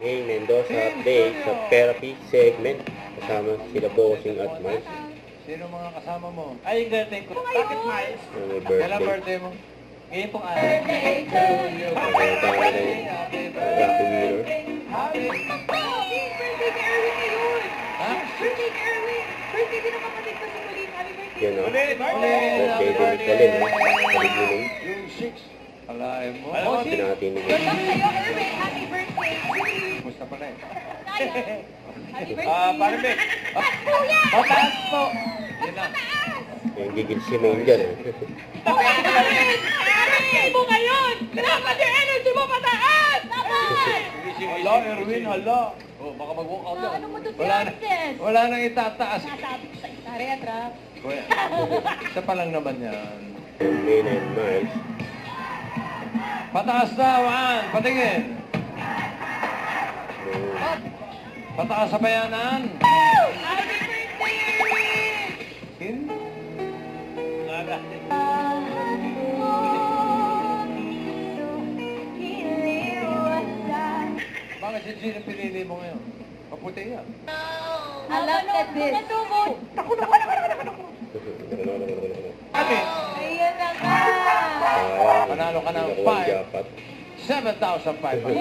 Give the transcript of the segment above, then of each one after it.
Hey, Mendoza update sa therapy segment. Kasama sila Bossing at Miles. Sino mga kasama mo? Ay, yung girlfriend ko. Bakit, Miles? May Kailan birthday. birthday mo? Ngayon pong araw. Birthday to you. Kasama na yung Rocky Wheeler. Birthday ni Erwin ngayon! Ha? Birthday ni Erwin! Birthday din ang kapatid ko si Colleen. Happy birthday! Yan o. Ulit, Birthday din ni Colin. Salig mo nun. Yung 6. Alain mo. Alam mo, Pinati ni Good luck sa'yo, Erwin! Happy birthday! Gusto pa na eh. Happy birthday! Parang Beck. Kuya! Mataas po. Yun na. Yung gigil si Maine dyan eh. Erwin! Birthday mo ngayon! Dapat yung energy mo pataas! Dapat! Hala, Erwin, hala. Oh, baka mag-walk out yan. Ano mo to si Wala na, Artes? wala nang itataas. Nasabi ko sa isa, Retra. Kuya, isa pa lang naman yan. Yung Maine and Miles. Pataas na, Juan. Patingin. Pataas sa bayanan. Happy birthday, Erwin! Hin. Bakit si Gina pinili mo ngayon? Maputi yan. I love that this. Ate, Ayan na nga! Panalo ka ng Nakuha ang 5. jackpot. 7,500.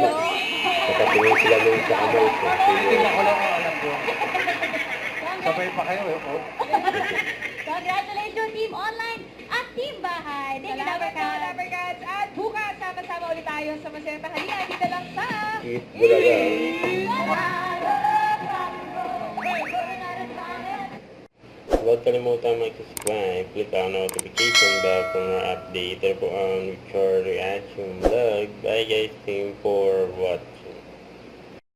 Nakatingin sila nung sa kamay ko. Tingnan ko lang kung alam ko. Sabay pa kayo eh. Oh. Congratulations, Team Online at Team Bahay. Thank you, Dabber Cats. At bukas, sama-sama ulit tayo sa masayang tanghalian. Dito lang sa... Eat Bulaga. Huwag kalimutan mag-subscribe, click ang notification bell for more update. Ito po ang Richard Reaction Vlog. Bye guys, team for what?